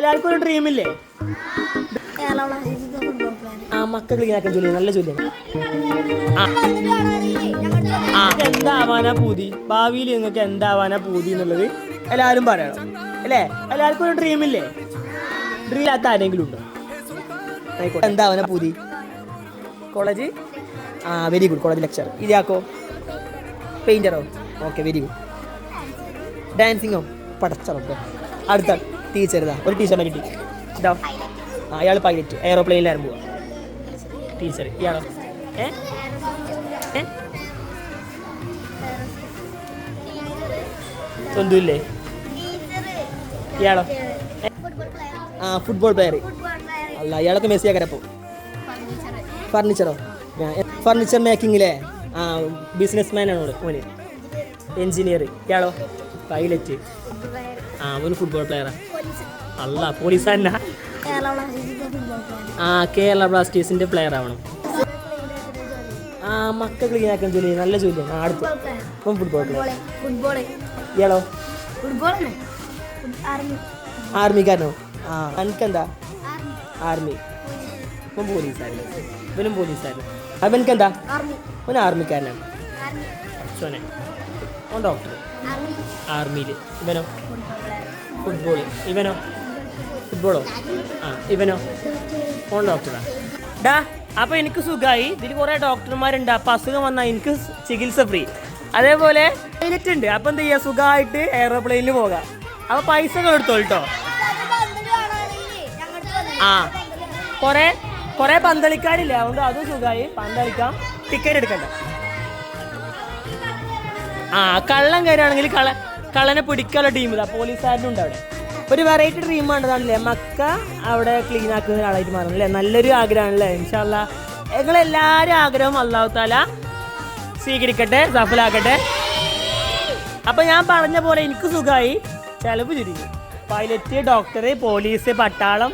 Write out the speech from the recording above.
എല്ലാവർക്കും ഒരു ഡ്രീമില്ലേ? ആ മക്കൾ ക്ലീനാക്കാൻ ജോലി നല്ല ജോലിയാണ്. എന്താവാനാ പൂതി, ഭാവിയിൽ നിങ്ങൾക്ക് എന്താവാനാ പൂതി എന്നുള്ളത് എല്ലാവരും പറയണം അല്ലേ? എല്ലാവർക്കും ഒരു ഡ്രീമില്ലേ? ഡ്രീം ഇല്ലാത്ത ആരെങ്കിലും ഉണ്ടോ? ആയിക്കോട്ടെ, എന്താവാനാ പൂതി? College very good. College lecture. ഇതാക്കോ പെയിൻറ്ററോ? Okay, very good. ഡാൻസിങ്ങോ? പടച്ചറപ്പോ. അടുത്ത ടീച്ചർ ഒരു ടീച്ചറിനെ കിട്ടി. ഇതാ അയാൾ പൈലറ്റ്, എയറോപ്ലെയിനിലായിരുന്നു പോവാ. ടീച്ചർ ഇയാളോ? ഒന്നുമില്ലേ? ഇയാളോ? Football player. അല്ല, ഇയാളൊക്കെ മെസ്സിയാക്കരപ്പോ. ഫർണിച്ചറോ? ഫർണിച്ചർ മേക്കിങ്ങിലെ ബിസിനസ് മാനാണ് ഓന്. എൻജിനീയർ. ഇയാളോ? പൈലറ്റ്. അവന് ഫുട്ബോൾ പ്ലെയറാ. അല്ല, പോലീസുകാരനാ. കേരള ബ്ലാസ്റ്റേഴ്സിന്റെ പ്ലെയർ ആവണം. മക്കൾ ക്ലീനാക്കാൻ ജോലി നല്ല ജോലിയാണ്. അടുത്ത് ഇപ്പം ഫുട്ബോൾ പ്ലെയർ. ഇയാളോ? ആർമിക്കാരനോ? എനിക്കെന്താ? ആർമി. ഇപ്പം പോലീസുകാരൻ. ഇവനും പോലീസുകാരൻ. അവനക്കെന്താ? അവൻ ആർമിക്കാരനാണ്. അച്ഛനെ ഓൻ ഡോക്ടർ ആർമിയിൽ. ഇവനോ? ഫുട്ബോൾ. ഇവനോ? ഫുട്ബോളോ? ഇവനോ? ഓൺ ഡോക്ടറാ. ഡാ, അപ്പോൾ എനിക്ക് സുഖമായി. ഇതിൽ കുറേ ഡോക്ടർമാരുണ്ട്. അപ്പം അസുഖം വന്നാൽ എനിക്ക് ചികിത്സ ഫ്രീ. അതേപോലെ പൈലറ്റ് ഉണ്ട്. അപ്പം എന്ത് ചെയ്യുക? സുഖമായിട്ട് എയറോപ്ലെയിനിൽ പോകാം. അപ്പോൾ പൈസ എടുത്തോളൂ കേട്ടോ. കുറേ പന്തളിക്കാരില്ല, അതുകൊണ്ട് അതും സുഖമായി. പന്തളിക്കാം, ടിക്കറ്റ് എടുക്കണ്ട. കള്ളൻ കയറുകയാണെങ്കിൽ കള്ളനെ പിടിക്കാനുള്ള ടീം ഇതാ, പോലീസുകാരനുണ്ട് അവിടെ. ഒരു വെറൈറ്റി ഡ്രീമാണ് ഇതാണല്ലേ, മക്ക അവിടെ ക്ലീൻ ആക്കുന്ന ഒരാളായിട്ട് മാറുന്നല്ലേ. നല്ലൊരു ആഗ്രഹമാണല്ലേ. ഇൻഷാ അല്ലാ നിങ്ങളെല്ലാവരും ആഗ്രഹവും അല്ലാഹു തആല സ്വീകരിക്കട്ടെ, സഫലാക്കട്ടെ. അപ്പം ഞാൻ പറഞ്ഞ പോലെ എനിക്ക് സുഖമായി, ചിലവ് ചുരുങ്ങി. പൈലറ്റ്, ഡോക്ടർ, പോലീസ്, പട്ടാളം,